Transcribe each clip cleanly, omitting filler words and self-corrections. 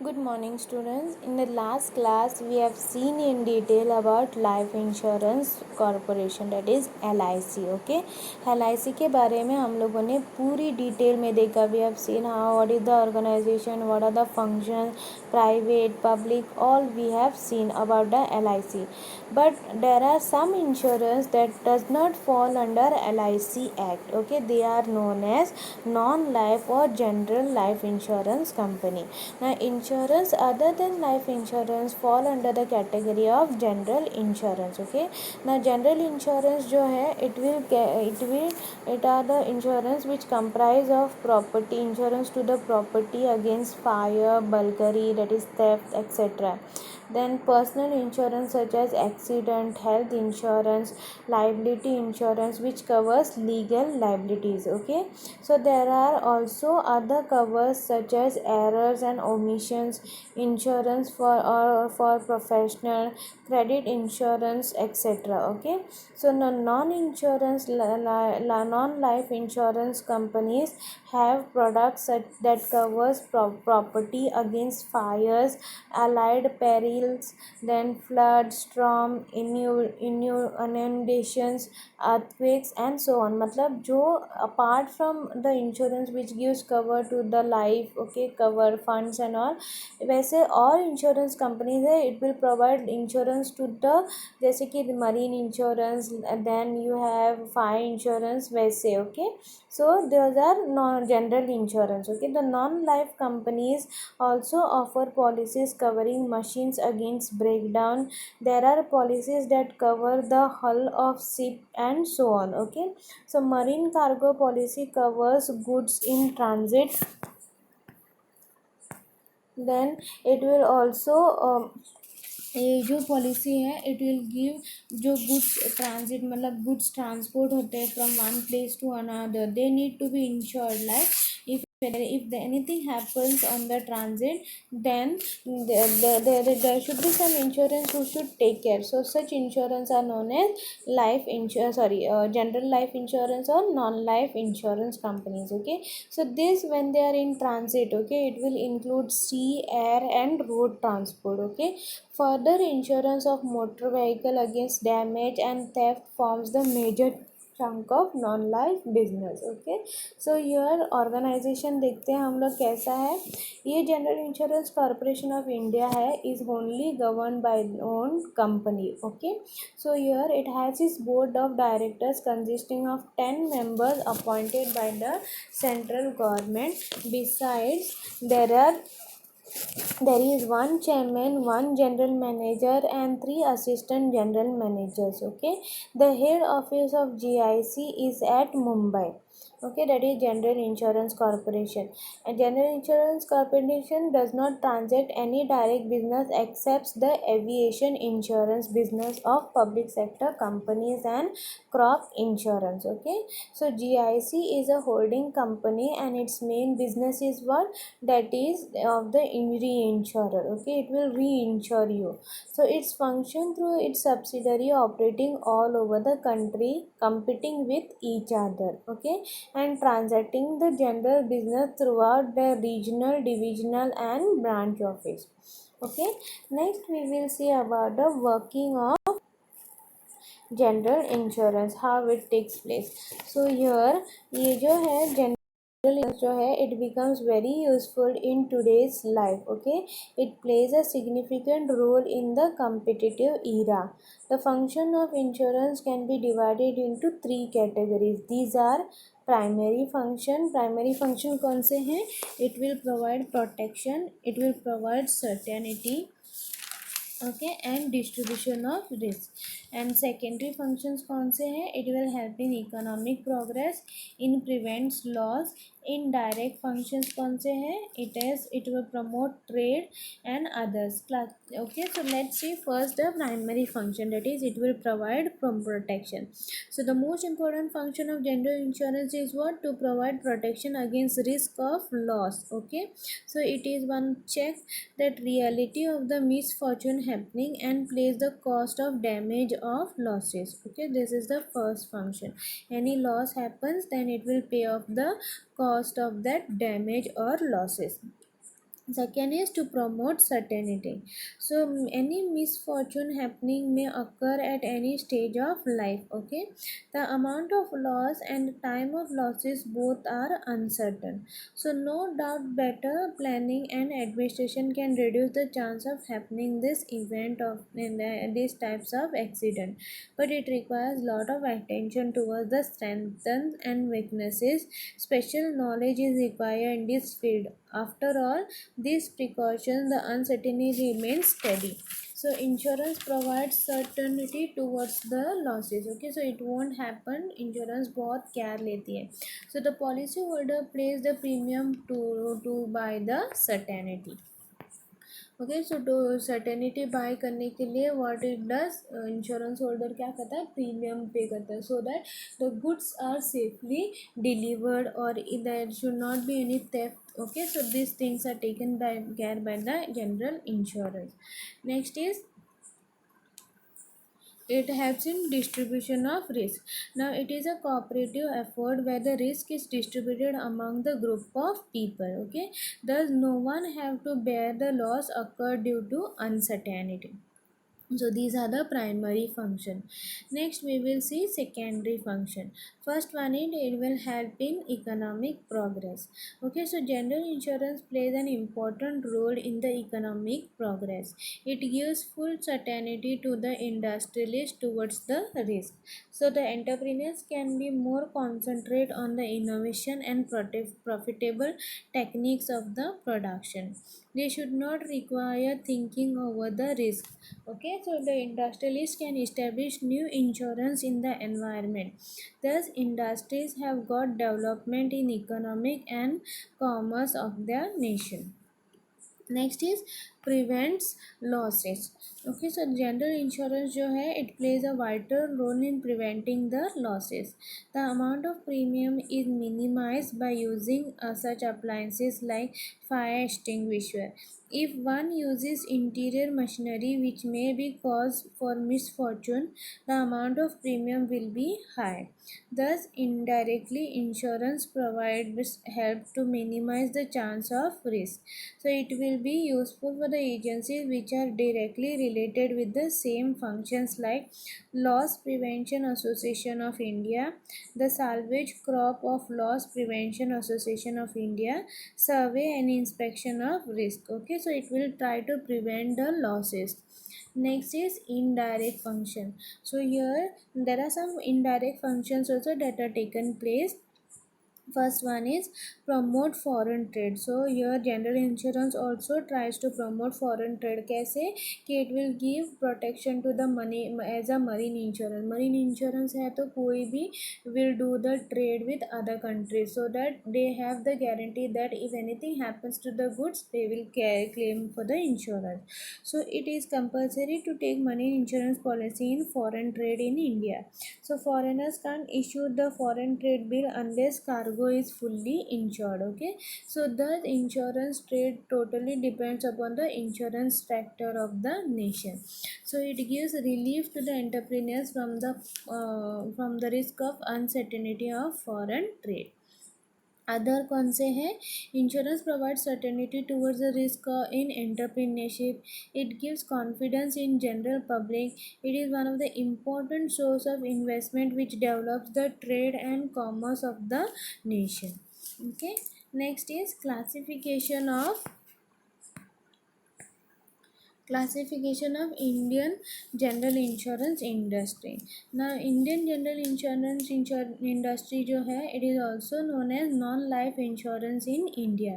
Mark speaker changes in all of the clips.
Speaker 1: Good morning, students. In the last class, we have seen in detail about Life Insurance Corporation, that is LIC. Okay, LIC के बारे में हम लोगों ने पूरी डिटेल में देखा. We have seen how what is the organization, what are the functions, private, public, all we have seen about the LIC. But there are some insurance that does not fall under LIC Act. Okay, they are known as non-life or general life insurance company. Now, insurance other than life insurance fall under the category of general insurance. Okay, now general insurance जो है it are the insurance which comprise of property insurance to the property against fire, burglary, that is theft, etc. Then personal insurance such as accident, health insurance, liability insurance which covers legal liabilities. Okay, so there are also other covers such as errors and omissions insurance for professional, credit insurance, etc. Okay, so non-insurance non-life insurance companies have products that covers property against fires, allied perils, then flood, storm, inundations, earthquakes and so on. मतलब जो apart from the insurance which gives cover to the life, okay, cover funds and all, वैसे और insurance companies है it will provide insurance to the, जैसे कि marine insurance, then you have fire insurance, वैसे. Okay, so those are non-general insurance. Okay, the non-life companies also offer policies covering machines against breakdown. There are policies that cover the hull of ship and so on. Okay, so marine cargo policy covers goods in transit. Then it will also ये जो policy है it will give जो goods transit मतलब goods transport होते हैं from one place to another, they need to be insured. Like if anything happens on the transit, then there should be some insurance who should take care. So such insurance are known as general life insurance or non-life insurance companies. Okay, so this when they are in transit, okay, it will include sea, air and road transport. Okay, further insurance of motor vehicle against damage and theft forms the major chunk of non-life business. Okay, so your organization देखते हैं हम लोग कैसा है. ये general insurance corporation of India है, is only govern by own company. Okay, so here it has its board of directors consisting of 10 members appointed by the central government. Besides, there is one chairman, one general manager and 3 assistant general managers. Okay, the head office of GIC is at Mumbai. Okay, that is General Insurance Corporation. And General Insurance Corporation does not transact any direct business except the aviation insurance business of public sector companies and crop insurance. Okay, so GIC is a holding company and its main business is what? That is of the reinsurer. Okay, it will reinsure you. So its function through its subsidiary operating all over the country, competing with each other. Okay, and transacting the general business throughout the regional, divisional and branch office. Okay, next we will see about the working of general insurance, how it takes place. So here ये जो है general जो है it becomes very useful in today's life. Okay, it plays a significant role in the competitive era. The function of insurance can be divided into 3 categories. These are primary function कौन से हैं? It will provide protection, it will provide certainty, okay, and distribution of risk. And secondary functions कौन से हैं? It will help in economic progress, in prevents loss. Indirect functions कौन से हैं? It will promote trade and others. Okay, so let's see first the primary function, that is it will provide protection. So the most important function of general insurance is what? To provide protection against risk of loss. Okay, so it is one check that reality of the misfortune happening and place the cost of damage of losses. Okay, this is the first function. Any loss happens, then it will pay off the cost of that damage or losses. Second is to promote certainty. So any misfortune happening may occur at any stage of life. Okay, the amount of loss and time of losses both are uncertain. So no doubt better planning and administration can reduce the chance of happening this event of these types of accident. But it requires lot of attention towards the strengths and weaknesses. Special knowledge is required in this field. After all these precautions, the uncertainty remains steady. So insurance provides certainty towards the losses. Okay, so it won't happen. Insurance बहुत care लेती है. So the policy holder pays the premium to buy the certainty. Okay, so तो certainty buy करने के लिए what it does, insurance holder क्या करता है, प्रीमियम पे करता है, so that the goods are safely delivered और there should not be any theft. Okay, so these things are taken by care by the general insurance. Next is it helps in distribution of risk. Now it is a cooperative effort where the risk is distributed among the group of people. Okay, thus no one have to bear the loss occurred due to uncertainty. So these are the primary function. Next we will see secondary function. First one is it will help in economic progress. Okay, so general insurance plays an important role in the economic progress. It gives full certainty to the industrialist towards the risk, so the entrepreneurs can be more concentrate on the innovation and profitable techniques of the production. They should not require thinking over the risk. Okay, so the industrialists can establish new insurance in the environment. Thus industries have got development in economic and commerce of their nation. Next is prevents losses. Okay, so general insurance जो है it plays a vital role in preventing the losses. The amount of premium is minimized by using such appliances like fire extinguisher. If one uses interior machinery which may be cause for misfortune, the amount of premium will be high. Thus indirectly insurance provides help to minimize the chance of risk. So it will be useful for the agencies which are directly related with the same functions like Loss Prevention Association of India, the Salvage Crop of Loss Prevention Association of India, Survey and Inspection of Risk. Okay, so it will try to prevent the losses. Next is indirect function. So here there are some indirect functions also that are taken place. First one is promote foreign trade. So here general insurance also tries to promote foreign trade. कैसे कि it will give protection to the money as a marine insurance. Marine insurance है तो कोई भी will do the trade with other countries, so that they have the guarantee that if anything happens to the goods they will claim for the insurance. So it is compulsory to take marine insurance policy in foreign trade in India. So foreigners can't issue the foreign trade bill unless cargo is fully insured. Okay, so the insurance trade totally depends upon the insurance sector of the nation. So it gives relief to the entrepreneurs from the risk of uncertainty of foreign trade. Other कौन से हैं, insurance provide certainty towards the risk in entrepreneurship. It gives confidence in general public. It is one of the important source of investment which develops the trade and commerce of the nation. Okay, next is classification of Indian general insurance industry. Now Indian general insurance industry जो है it is also known as non-life insurance in India.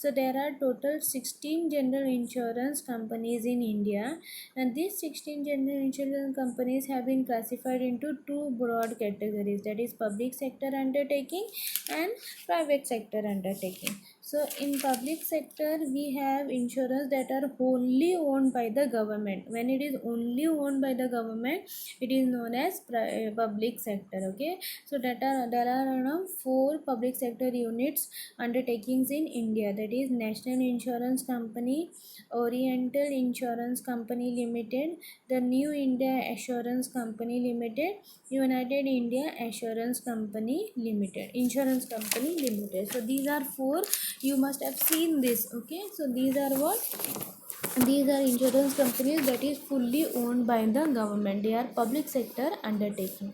Speaker 1: So there are total 16 general insurance companies in India, and these 16 general insurance companies have been classified into two broad categories, that is public sector undertaking and private sector undertaking. So in public sector we have insurance that are wholly owned by the government. When it is only owned by the government, it is known as public sector. Okay, so there are around 4 public sector units undertakings in India, that is National Insurance Company, Oriental Insurance Company Limited, the New India Assurance Company Limited, United India Assurance Company Limited, Insurance Company Limited. So these are 4 You must have seen this. Okay, so these are what? These are insurance companies that is fully owned by the government. They are public sector undertaking.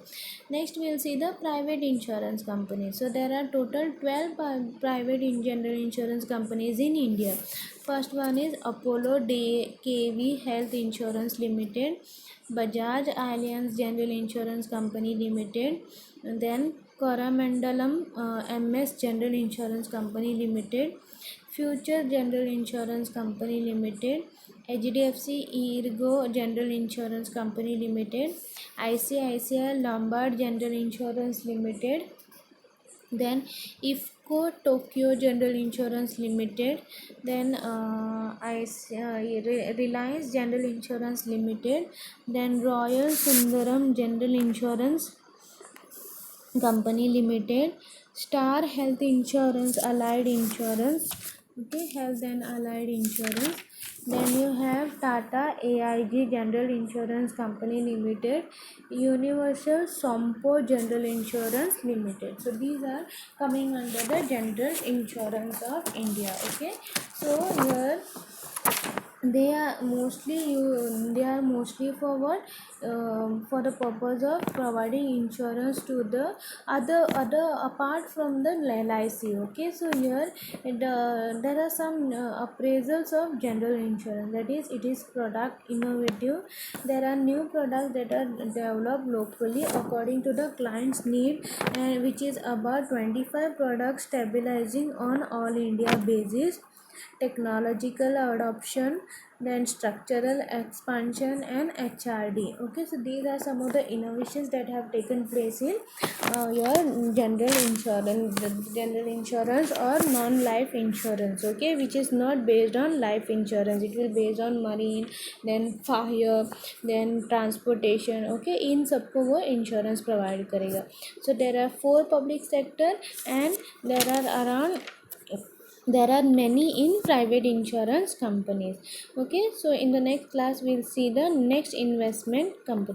Speaker 1: Next we will see the private insurance companies. So there are total 12 private general insurance companies in India. First one is Apollo KV Health Insurance Limited, Bajaj Allianz General Insurance Company Limited, and then Coromandalam MS General Insurance Company Limited, Future General Insurance Company Limited, HDFC Ergo General Insurance Company Limited, ICICI Lombard General Insurance Limited, then IFCO Tokyo General Insurance Limited, then Reliance General Insurance Limited, then Royal Sundaram General Insurance Company Limited, Star Health Insurance Allied Insurance, okay, Health and Allied Insurance. Then you have Tata AIG General Insurance Company Limited, Universal Sompo General Insurance Limited. So these are coming under the General Insurance of India. Okay, so here they are mostly for what, for the purpose of providing insurance to the other apart from the LIC. Okay, so here there are some appraisals of general insurance, that is it is product innovative. There are new products that are developed locally according to the client's need, and which is about 25 products stabilizing on all India basis, technological adoption, then structural expansion and HRD. Okay, so these are some of the innovations that have taken place in your general insurance or non-life insurance. Okay, which is not based on life insurance, it will based on marine, then fire, then transportation. Okay, इन सबको वो insurance provide करेगा. So there are 4 public sector and there are many in private insurance companies. Okay, so in the next class we'll see the next investment company.